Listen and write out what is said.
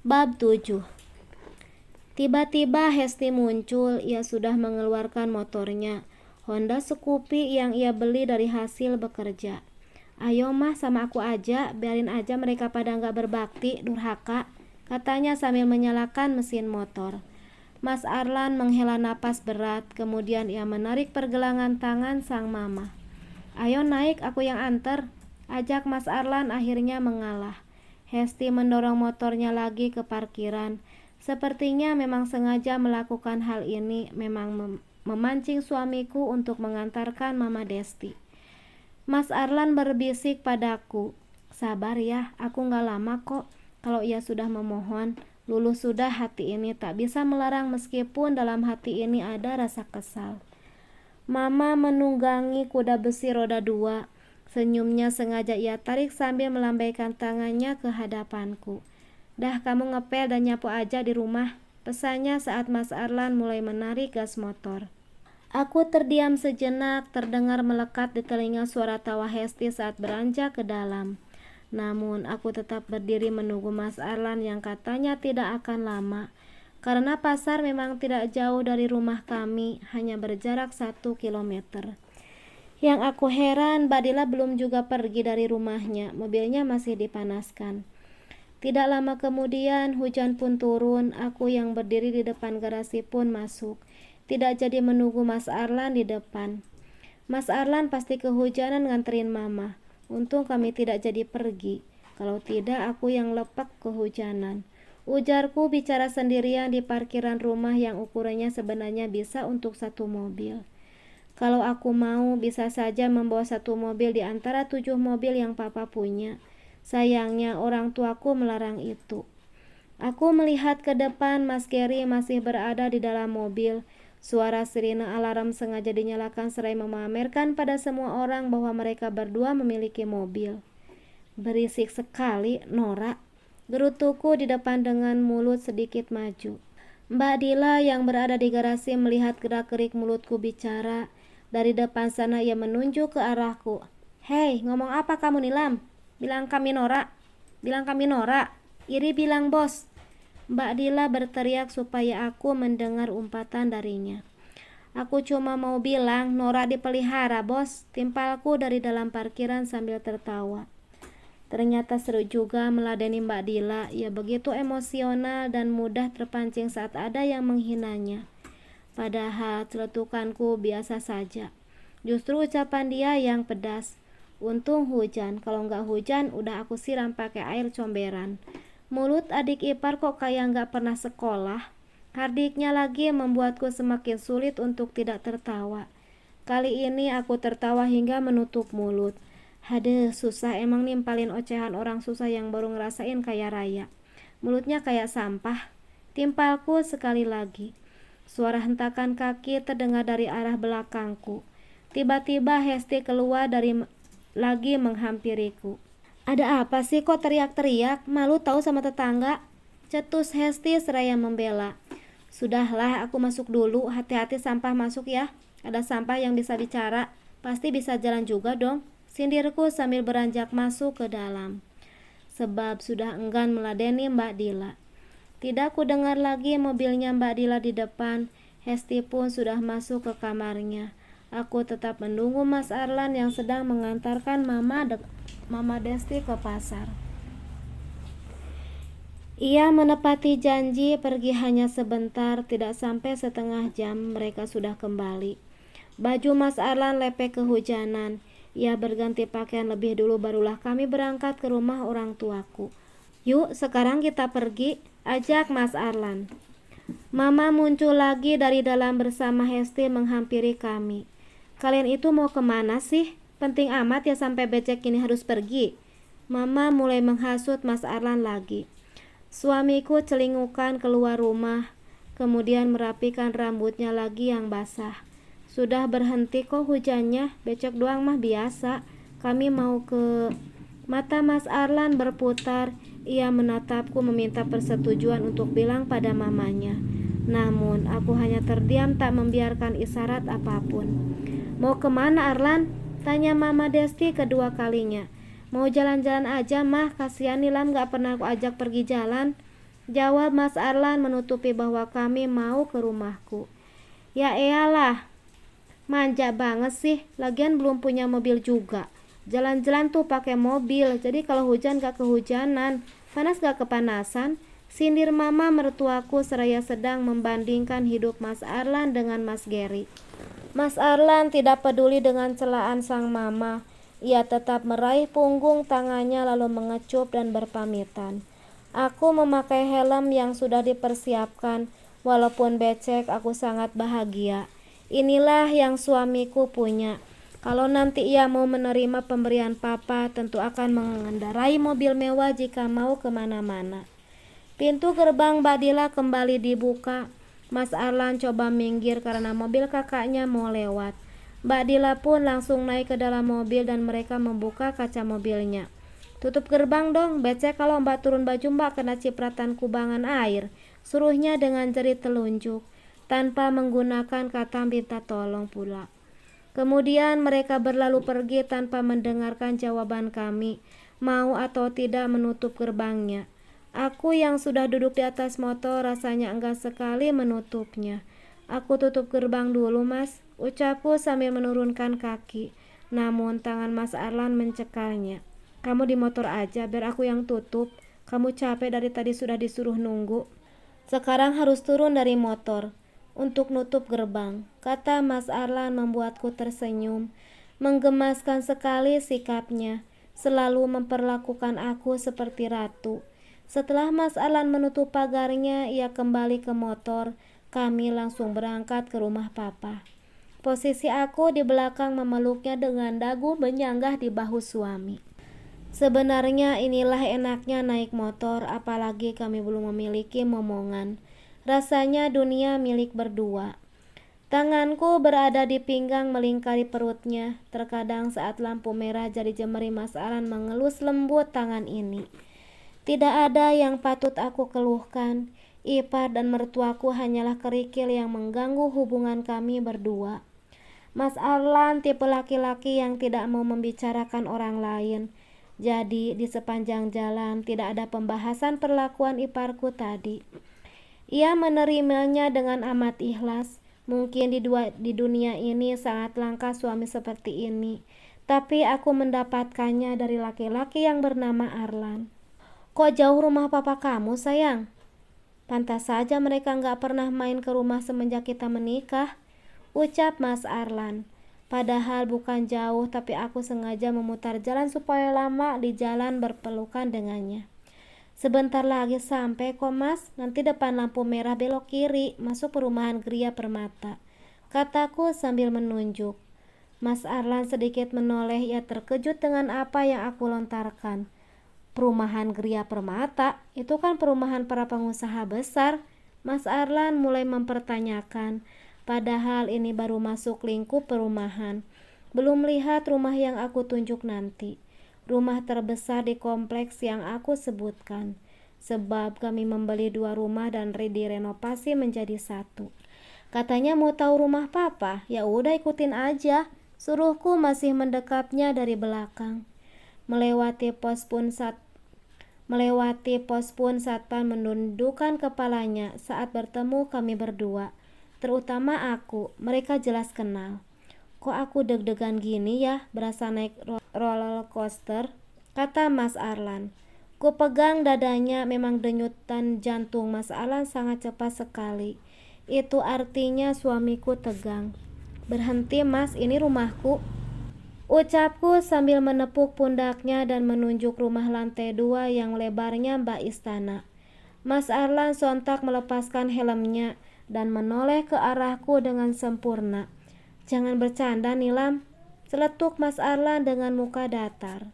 Bab 7. Tiba-tiba Hesti muncul. Ia sudah mengeluarkan motornya, Honda Scoopy yang ia beli dari hasil bekerja. "Ayo mah, sama aku aja, biarin aja mereka pada gak berbakti, durhaka," katanya sambil menyalakan mesin motor. Mas Arlan menghela napas berat, kemudian ia menarik pergelangan tangan sang mama. "Ayo naik, aku yang anter," ajak Mas Arlan akhirnya mengalah. Hesti mendorong motornya lagi ke parkiran. Sepertinya memang sengaja melakukan hal ini, memang memancing suamiku untuk mengantarkan Mama Desti. Mas Arlan berbisik padaku, "Sabar ya, aku gak lama kok." Kalau ia sudah memohon, luluh sudah hati ini, tak bisa melarang meskipun dalam hati ini ada rasa kesal. Mama menunggangi kuda besi roda 2. Senyumnya sengaja ia tarik sambil melambaikan tangannya ke hadapanku. "Dah, kamu ngepel dan nyapu aja di rumah," pesannya saat Mas Arlan mulai menarik gas motor. Aku terdiam sejenak, terdengar melekat di telinga suara tawa Hesti saat beranjak ke dalam. Namun aku tetap berdiri menunggu Mas Arlan yang katanya tidak akan lama. Karena pasar memang tidak jauh dari rumah kami, hanya berjarak 1 kilometer. Yang aku heran, Badila belum juga pergi dari rumahnya, mobilnya masih dipanaskan. Tidak lama kemudian hujan pun turun. Aku yang berdiri di depan garasi pun masuk. Tidak jadi menunggu Mas Arlan di depan. Mas Arlan pasti kehujanan nganterin Mama. Untung kami tidak jadi pergi. Kalau tidak aku yang lepek kehujanan. Ujarku bicara sendirian di parkiran rumah yang ukurannya sebenarnya bisa untuk 1 mobil. Kalau aku mau, bisa saja membawa 1 mobil di antara 7 mobil yang Papa punya. Sayangnya orang tuaku melarang itu. Aku melihat ke depan, Mas Gary masih berada di dalam mobil. Suara sirine alarm sengaja dinyalakan seraya memamerkan pada semua orang bahwa mereka berdua memiliki mobil. "Berisik sekali, Nora," gerutuku di depan dengan mulut sedikit maju. Mbak Dila yang berada di garasi melihat gerak-gerik mulutku bicara. Dari depan sana ia menunjuk ke arahku. "Hei, ngomong apa kamu Nilam? Bilang kami Nora. Bilang kami Nora. Iri bilang bos." Mbak Dila berteriak supaya aku mendengar umpatan darinya. "Aku cuma mau bilang Nora dipelihara bos," timpalku dari dalam parkiran sambil tertawa. Ternyata seru juga meladeni Mbak Dila. Ia begitu emosional dan mudah terpancing saat ada yang menghinanya. Padahal celetukanku biasa saja. Justru ucapan dia yang pedas. Untung hujan, kalau nggak hujan udah aku siram pakai air comberan. Mulut adik ipar kok kayak nggak pernah sekolah. Hardiknya lagi membuatku semakin sulit untuk tidak tertawa. Kali ini aku tertawa hingga menutup mulut. Hadeh, susah emang nimpalin ocehan orang susah yang baru ngerasain kaya raya. Mulutnya kayak sampah. Timpalku sekali lagi. Suara hentakan kaki terdengar dari arah belakangku. Tiba-tiba Hesti keluar lagi menghampiriku. "Ada apa sih kok teriak-teriak? Malu tahu sama tetangga," cetus Hesti seraya membela. "Sudahlah, aku masuk dulu. Hati-hati sampah masuk ya. Ada sampah yang bisa bicara, pasti bisa jalan juga dong," sindirku sambil beranjak masuk ke dalam. Sebab sudah enggan meladeni Mbak Dila. Tidak ku dengar lagi mobilnya Mbak Dila di depan. Hesti pun sudah masuk ke kamarnya. Aku tetap menunggu Mas Arlan yang sedang mengantarkan Mama Desti ke pasar. Ia menepati janji pergi hanya sebentar, tidak sampai setengah jam mereka sudah kembali. Baju Mas Arlan lepek kehujanan. Ia berganti pakaian lebih dulu barulah kami berangkat ke rumah orang tuaku. "Yuk, sekarang kita pergi," ajak Mas Arlan. Mama muncul lagi dari dalam bersama Hesti menghampiri kami. "Kalian itu mau kemana sih? Penting amat ya sampai becek ini harus pergi." Mama mulai menghasut Mas Arlan lagi. Suamiku celingukan keluar rumah, kemudian merapikan rambutnya lagi yang basah. "Sudah berhenti kok hujannya, becek doang mah biasa. Kami mau ke..." Mata Mas Arlan berputar. Ia menatapku meminta persetujuan untuk bilang pada mamanya. Namun aku hanya terdiam tak membiarkan isyarat apapun. "Mau kemana Arlan?" tanya Mama Desti kedua kalinya. "Mau jalan-jalan aja mah, kasihan Nilam gak pernah aku ajak pergi jalan." Jawab Mas Arlan menutupi bahwa kami mau ke rumahku. Ya eyalah, manja banget sih, lagian belum punya mobil juga. Jalan-jalan tuh pakai mobil, jadi kalau hujan gak kehujanan, panas gak kepanasan. Sindir mama mertuaku seraya sedang membandingkan hidup Mas Arlan dengan Mas Gary. Mas Arlan tidak peduli dengan celaan sang mama. Ia tetap meraih punggung tangannya lalu mengecup dan berpamitan. Aku memakai helm yang sudah dipersiapkan. Walaupun becek, aku sangat bahagia. Inilah yang suamiku punya. Kalau nanti ia mau menerima pemberian papa, tentu akan mengendarai mobil mewah jika mau kemana-mana. Pintu gerbang Badila kembali dibuka. Mas Arlan coba minggir karena mobil kakaknya mau lewat. Badila pun langsung naik ke dalam mobil dan mereka membuka kaca mobilnya. Tutup gerbang dong, becek kalau mbak turun baju mbak kena cipratan kubangan air, suruhnya dengan jari telunjuk, tanpa menggunakan kata minta tolong pula. Kemudian mereka berlalu pergi tanpa mendengarkan jawaban kami, mau atau tidak menutup gerbangnya. Aku yang sudah duduk di atas motor rasanya enggan sekali menutupnya. Aku tutup gerbang dulu mas, ucapku sambil menurunkan kaki. Namun tangan Mas Arlan mencekalnya. Kamu di motor aja biar aku yang tutup. Kamu capek dari tadi sudah disuruh nunggu. Sekarang harus turun dari motor untuk nutup gerbang, kata Mas Arlan membuatku tersenyum. Menggemaskan sekali sikapnya, selalu memperlakukan aku seperti ratu. Setelah Mas Arlan menutup pagarnya, ia kembali ke motor. Kami langsung berangkat ke rumah papa. Posisi aku di belakang memeluknya dengan dagu menyanggah di bahu suami. Sebenarnya inilah enaknya naik motor, apalagi kami belum memiliki momongan. Rasanya dunia milik berdua. Tanganku berada di pinggang melingkari perutnya. Terkadang saat lampu merah jari jemari Mas Arlan mengelus lembut tangan ini. Tidak ada yang patut aku keluhkan. Ipar dan mertuaku hanyalah kerikil yang mengganggu hubungan kami berdua. Mas Arlan tipe laki-laki yang tidak mau membicarakan orang lain. Jadi di sepanjang jalan tidak ada pembahasan perlakuan iparku tadi. Ia menerimanya dengan amat ikhlas. Mungkin di dunia ini sangat langka suami seperti ini. Tapi aku mendapatkannya dari laki-laki yang bernama Arlan. Kok jauh rumah papa kamu sayang? Pantas saja mereka gak pernah main ke rumah semenjak kita menikah, ucap Mas Arlan. Padahal bukan jauh, tapi aku sengaja memutar jalan supaya lama di jalan berpelukan dengannya. Sebentar lagi sampai kok mas, nanti depan lampu merah belok kiri, masuk perumahan Gria Permata, kataku sambil menunjuk. Mas Arlan sedikit menoleh, ia terkejut dengan apa yang aku lontarkan. Perumahan Gria Permata, itu kan perumahan para pengusaha besar. Mas Arlan mulai mempertanyakan, padahal ini baru masuk lingkup perumahan. Belum lihat rumah yang aku tunjuk nanti. Rumah terbesar di kompleks yang aku sebutkan. Sebab kami membeli 2 rumah dan direnovasi menjadi 1. Katanya mau tahu rumah papa, ya udah ikutin aja. Suruhku masih mendekapnya dari belakang. Melewati pos pun satpam menundukkan kepalanya saat bertemu kami berdua. Terutama aku, mereka jelas kenal. Kok aku deg-degan gini ya, berasa naik roller coaster, kata Mas Arlan. Ku pegang dadanya, memang denyutan jantung Mas Arlan sangat cepat sekali. Itu artinya suamiku tegang. Berhenti mas, ini rumahku, ucapku sambil menepuk pundaknya dan menunjuk rumah lantai 2 yang lebarnya mbak istana. Mas Arlan sontak melepaskan helmnya dan menoleh ke arahku dengan sempurna. Jangan bercanda Nilam, celetuk Mas Arlan dengan muka datar.